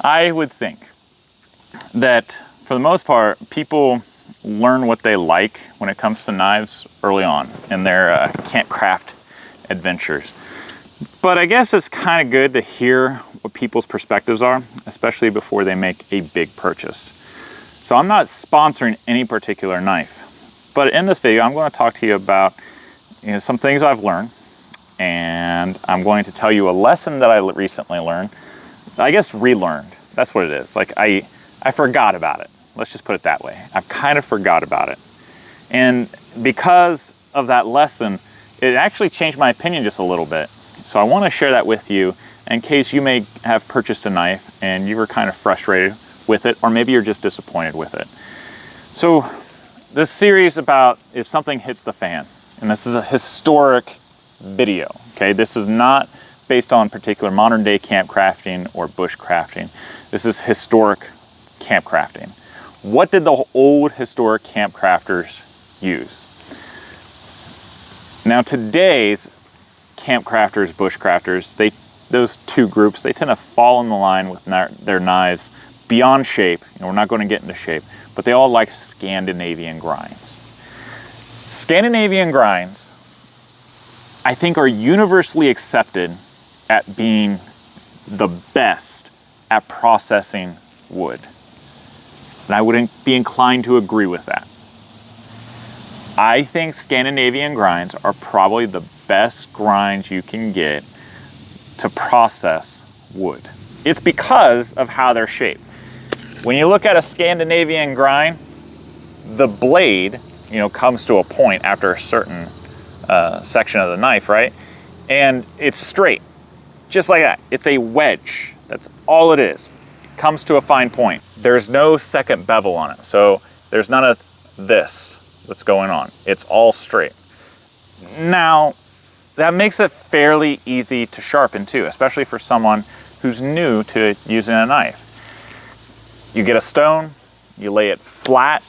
I would think that for the most part, people learn what they like when it comes to knives early on in their campcraft adventures. But I guess it's kind of good to hear what people's perspectives are, especially before they make a big purchase. So I'm not sponsoring any particular knife, but in this video, I'm going to talk to you about some things I've learned, and I'm going to tell you a lesson that I recently learned. I guess relearned. That's what it is. Like I forgot about it. Let's just put it that way. I kind of forgot about it. And because of that lesson, it actually changed my opinion just a little bit. So I want to share that with you in case you may have purchased a knife and you were kind of frustrated with it, or maybe you're just disappointed with it. So this series about if something hits the fan, and this is a historic video, okay? This is not based on particular modern day camp crafting or bush crafting. This is historic camp crafting. What did the old historic camp crafters use? Now today's camp crafters, bush crafters, those two groups, they tend to fall in the line with their knives beyond shape. We're not going to get into shape, but they all like Scandinavian grinds. Scandinavian grinds, I think, are universally accepted at being the best at processing wood. And I would be inclined to agree with that. I think Scandinavian grinds are probably the best grinds you can get to process wood. It's because of how they're shaped. When you look at a Scandinavian grind, the blade, comes to a point after a certain section of the knife, right? And it's straight, just like that. It's a wedge. That's all it is. It comes to a fine point. There's no second bevel on it. So there's none of this that's going on. It's all straight. Now, that makes it fairly easy to sharpen too, especially for someone who's new to using a knife. You get a stone, you lay it flat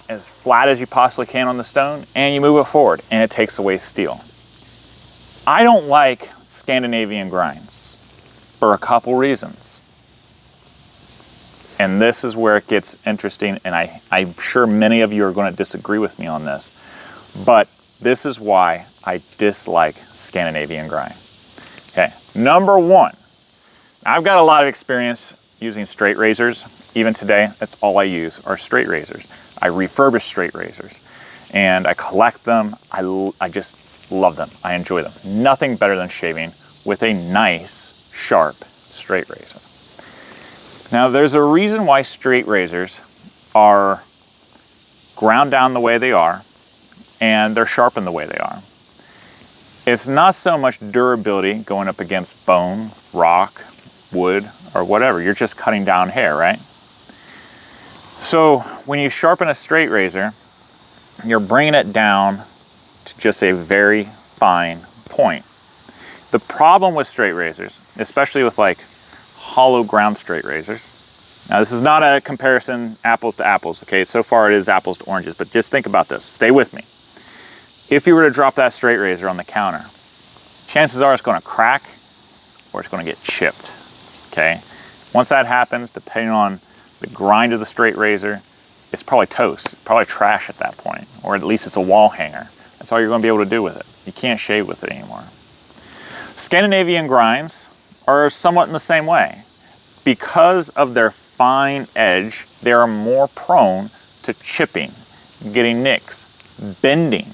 as you possibly can on the stone, and you move it forward, and it takes away steel. I don't like Scandinavian grinds for a couple reasons. And this is where it gets interesting, and I'm sure many of you are going to disagree with me on this, but this is why I dislike Scandinavian grind. Okay, number one, I've got a lot of experience using straight razors. Even today, that's all I use are straight razors. I refurbish straight razors and I collect them. I just love them. I enjoy them. Nothing better than shaving with a nice, sharp straight razor. Now, there's a reason why straight razors are ground down the way they are and they're sharpened the way they are. It's not so much durability going up against bone, rock, wood, or whatever. You're just cutting down hair, right? So when you sharpen a straight razor, you're bringing it down to just a very fine point. The problem with straight razors, especially with like hollow ground straight razors, now this is not a comparison apples to apples, okay? So far it is apples to oranges, but just think about this. Stay with me. If you were to drop that straight razor on the counter, chances are it's going to crack or it's going to get chipped, okay? Once that happens, depending on the grind of the straight razor, it's probably toast, probably trash at that point, or at least it's a wall hanger. That's all you're going to be able to do with it. You can't shave with it anymore. Scandinavian grinds are somewhat in the same way. Because of their fine edge, they are more prone to chipping, getting nicks, bending,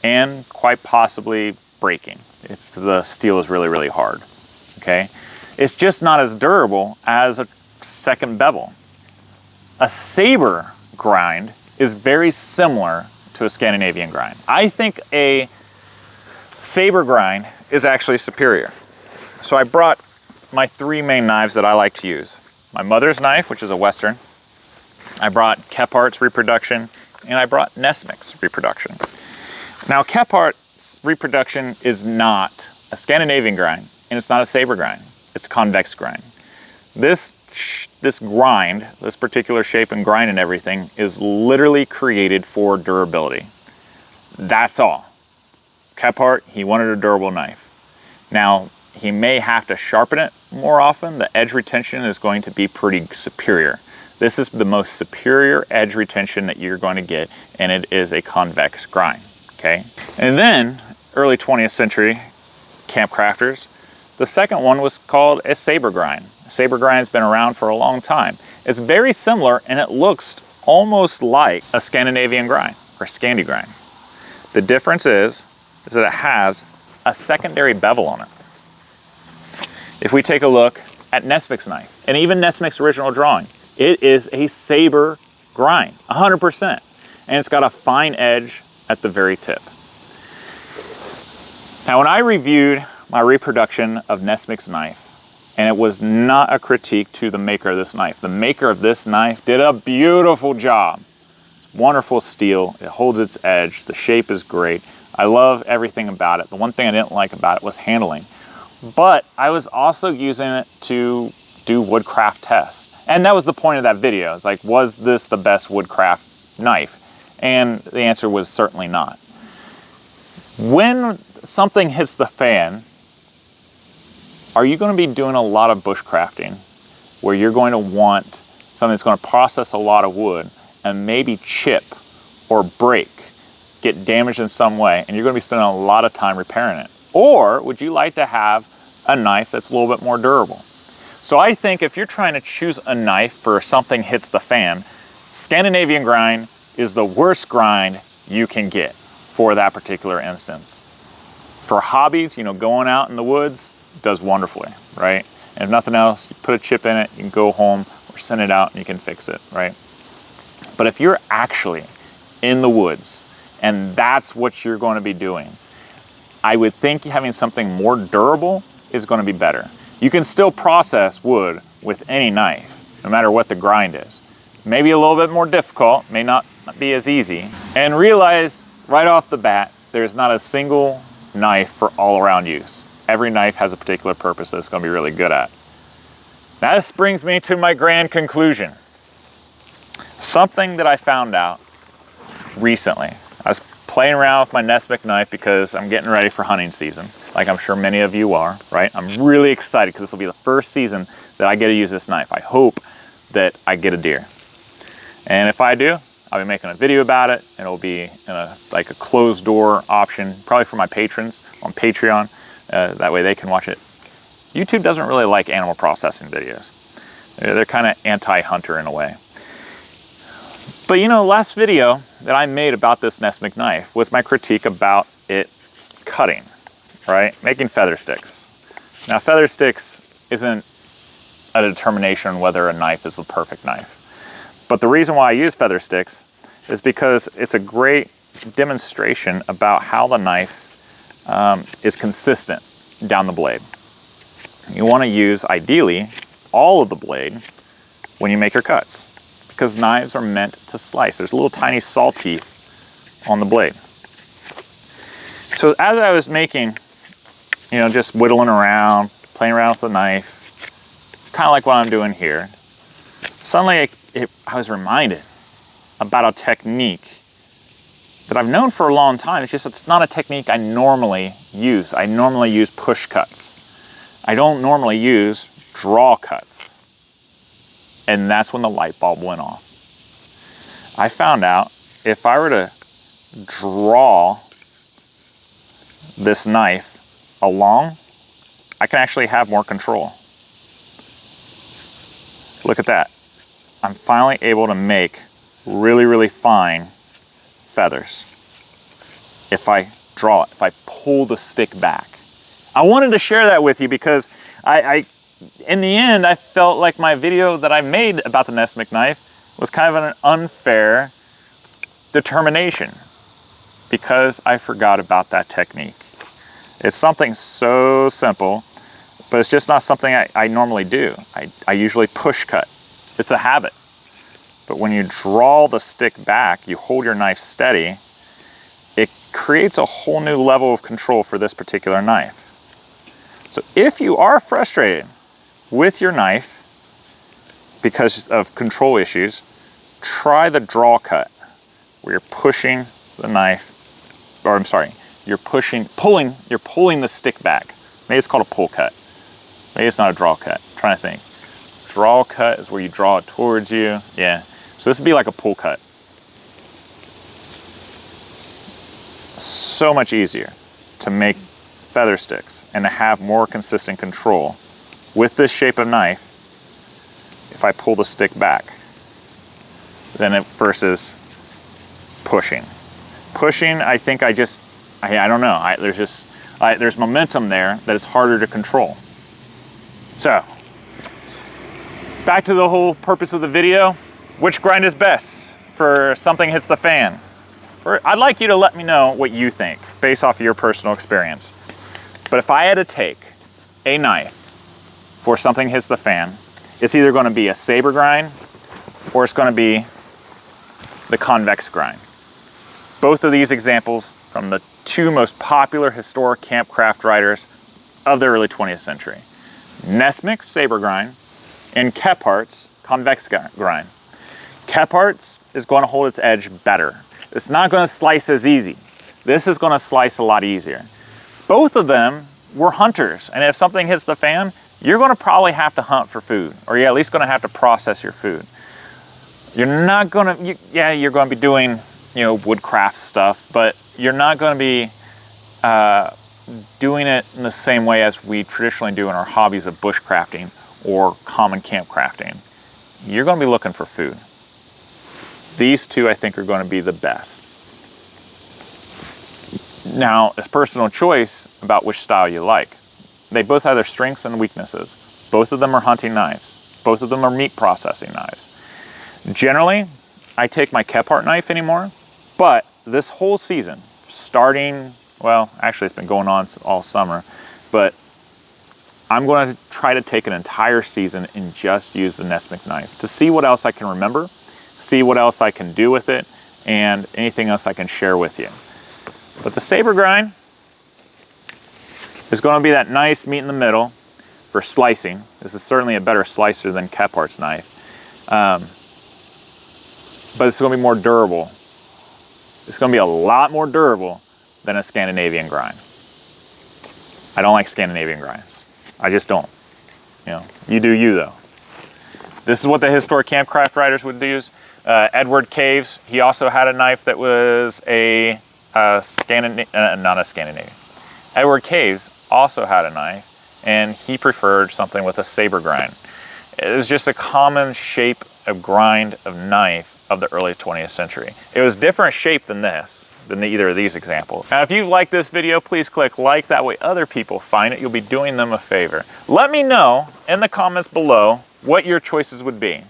and quite possibly breaking if the steel is really, really hard, okay? It's just not as durable as a second bevel. A saber grind is very similar to a Scandinavian grind. I think a saber grind is actually superior. So I brought my three main knives that I like to use. My mother's knife, which is a Western. I brought Kephart's reproduction, and I brought Nesmic's reproduction. Now Kephart's reproduction is not a Scandinavian grind, and it's not a saber grind. It's a convex grind. This grind, this particular shape and grind and everything, is literally created for durability. That's all. Kephart, he wanted a durable knife. Now, he may have to sharpen it more often. The edge retention is going to be pretty superior. This is the most superior edge retention that you're going to get, and it is a convex grind, okay? And then, early 20th century camp crafters, the second one was called a saber grind. A saber grind's been around for a long time. It's very similar, and it looks almost like a Scandinavian grind, or Scandi grind. The difference is that it has a secondary bevel on it. If we take a look at Nesmic's knife, and even Nesmic's original drawing, it is a saber grind, 100%. And it's got a fine edge at the very tip. Now, when I reviewed my reproduction of Nesmic's knife, and it was not a critique to the maker of this knife. The maker of this knife did a beautiful job. It's wonderful steel, it holds its edge, the shape is great. I love everything about it. The one thing I didn't like about it was handling. But I was also using it to do woodcraft tests. And that was the point of that video. It's like, was this the best woodcraft knife? And the answer was certainly not. When something hits the fan, are you going to be doing a lot of bushcrafting where you're going to want something that's going to process a lot of wood and maybe chip or break, get damaged in some way, and you're going to be spending a lot of time repairing it? Or would you like to have a knife that's a little bit more durable? So I think if you're trying to choose a knife for something hits the fan, Scandinavian grind is the worst grind you can get for that particular instance. For hobbies, you know, going out in the woods does wonderfully, right? And if nothing else, you put a chip in it, you can go home or send it out and you can fix it, right? But if you're actually in the woods and that's what you're going to be doing, I would think having something more durable is going to be better. You can still process wood with any knife, no matter what the grind is. Maybe a little bit more difficult, may not be as easy. And realize right off the bat, there's not a single knife for all around use. Every knife has a particular purpose that it's going to be really good at. Now this brings me to my grand conclusion. Something that I found out recently. I was playing around with my Nesmic knife because I'm getting ready for hunting season, like I'm sure many of you are, right? I'm really excited because this will be the first season that I get to use this knife. I hope that I get a deer. And if I do, I'll be making a video about it, and it'll be in like a closed door option, probably for my patrons on Patreon. That way they can watch it. YouTube doesn't really like animal processing videos. They're kind of anti-hunter in a way. But you know, last video that I made about this Nesmic knife was my critique about it cutting, right? Making feather sticks. Now, feather sticks isn't a determination whether a knife is the perfect knife. But the reason why I use feather sticks is because it's a great demonstration about how the knife is consistent down the blade. You want to use, ideally, all of the blade when you make your cuts, because knives are meant to slice. There's little tiny saw teeth on the blade. So as I was making, you know, just whittling around, playing around with the knife, kind of like what I'm doing here, suddenly I was reminded about a technique that I've known for a long time. It's just it's not a technique I normally use. I normally use push cuts. I don't normally use draw cuts. And that's when the light bulb went off. I found out if I were to draw this knife along, I can actually have more control. Look at that. I'm finally able to make really, really fine feathers if I draw it, if I pull the stick back. I wanted to share that with you because in the end, I felt like my video that I made about the Nesmic knife was kind of an unfair determination because I forgot about that technique. It's something so simple, but it's just not something I normally do. I usually push cut. It's a habit. But when you draw the stick back, you hold your knife steady, it creates a whole new level of control for this particular knife. So if you are frustrated with your knife because of control issues, try the draw cut where you're pushing the knife, or I'm sorry, you're pulling the stick back Maybe it's called a pull cut. Maybe it's not a draw cut. I'm trying to think. Draw cut is where you draw it towards you. Yeah. So this would be like a pull cut. So much easier to make feather sticks and to have more consistent control with this shape of knife if I pull the stick back than it versus pushing. Pushing, I think I don't know. There's momentum there that is harder to control. So, back to the whole purpose of the video. Which grind is best for something hits the fan? I'd like you to let me know what you think based off of your personal experience. But if I had to take a knife for something hits the fan, it's either going to be a saber grind or it's going to be the convex grind. Both of these examples from the two most popular historic camp craft writers of the early 20th century. Nesmic's saber grind and Kephardt's convex grind. Kephardt's is going to hold its edge better. It's not going to slice as easy. This is going to slice a lot easier. Both of them were hunters, and if something hits the fan, you're going to probably have to hunt for food, or you're at least going to have to process your food. You're not going to, you're going to be doing, woodcraft stuff, but you're not going to be doing it in the same way as we traditionally do in our hobbies of bushcrafting or common camp crafting. You're going to be looking for food. These two, I think, are going to be the best. Now, it's personal choice about which style you like. They both have their strengths and weaknesses. Both of them are hunting knives. Both of them are meat processing knives. Generally, I take my Kephardt knife anymore, but this whole season, starting, well, actually it's been going on all summer, but I'm going to try to take an entire season and just use the Nesmic knife to see what else I can remember, see what else I can do with it, and anything else I can share with you. But the saber grind is going to be that nice meat in the middle for slicing. This is certainly a better slicer than Kephardt's knife. But it's going to be more durable. It's going to be a lot more durable than a Scandinavian grind. I don't like Scandinavian grinds. I just don't. You do you though. This is what the historic camp craft writers would use. Edward Caves, he also had a knife that was not a Scandinavian. Edward Caves also had a knife, and he preferred something with a saber grind. It was just a common shape of grind of knife of the early 20th century. It was different shape than either of these examples. Now, if you like this video, please click like. That way other people find it. You'll be doing them a favor. Let me know in the comments below what your choices would be.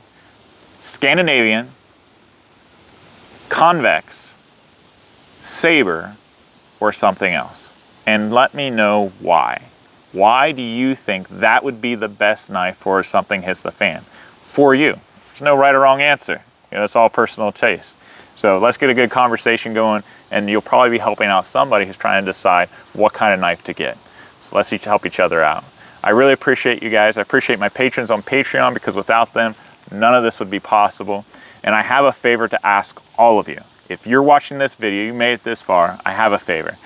Scandinavian, convex, saber, or something else. And let me know why. Why do you think that would be the best knife for something hits the fan? For you. There's no right or wrong answer. It's all personal taste. So let's get a good conversation going, and you'll probably be helping out somebody who's trying to decide what kind of knife to get. So let's help each other out. I really appreciate you guys. I appreciate my patrons on Patreon, because without them, none of this would be possible. And I have a favor to ask all of you. If you're watching this video, you made it this far, I have a favor.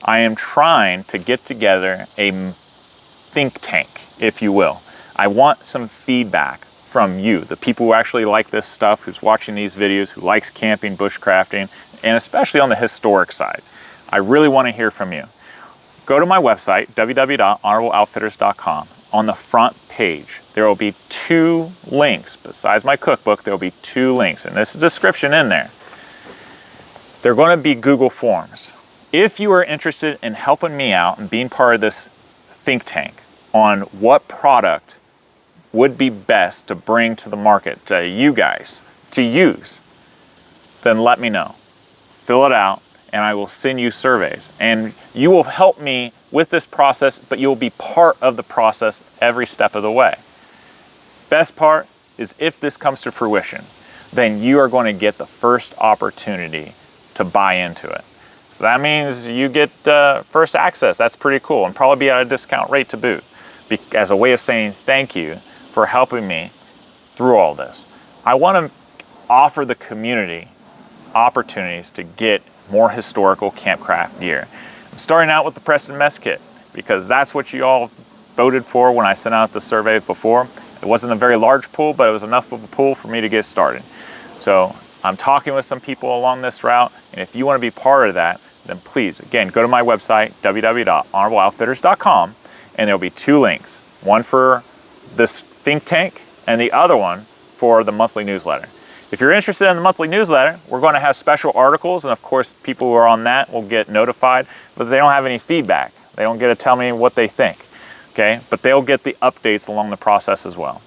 I am trying to get together a think tank, if you will. I want some feedback from you, the people who actually like this stuff, who's watching these videos, who likes camping, bushcrafting, and especially on the historic side. I really want to hear from you. Go to my website, www.honorableoutfitters.com. On the front page, there will be 2 links. Besides my cookbook, there will be 2 links, and there's a description in there. They're going to be Google Forms. If you are interested in helping me out and being part of this think tank on what product would be best to bring to the market to you guys to use, then let me know. Fill it out, and I will send you surveys. And you will help me with this process, but you'll be part of the process every step of the way. Best part is, if this comes to fruition, then you are going to get the first opportunity to buy into it. So that means you get first access. That's pretty cool, and probably be at a discount rate to boot, as a way of saying thank you for helping me through all this. I want to offer the community opportunities to get more historical campcraft gear. I'm starting out with the Preston Mess Kit. because that's what you all voted for when I sent out the survey before. It wasn't a very large pool, but it was enough of a pool for me to get started. So I'm talking with some people along this route, and if you want to be part of that, then please, again, go to my website, www.honorableoutfitters.com, and there'll be 2 links, one for this think tank and the other one for the monthly newsletter. If you're interested in the monthly newsletter, we're going to have special articles, and of course people who are on that will get notified, but they don't have any feedback. They don't get to tell me what they think, okay? But they'll get the updates along the process as well.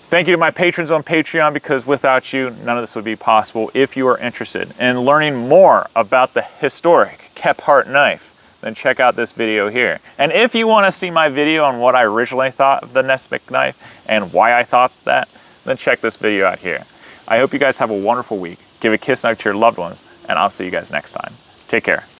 Thank you to my patrons on Patreon, because without you, none of this would be possible. If you are interested in learning more about the historic Kephart knife, then check out this video here. And if you want to see my video on what I originally thought of the Nesmith knife and why I thought that, then check this video out here. I hope you guys have a wonderful week. Give a kiss out to your loved ones, and I'll see you guys next time. Take care.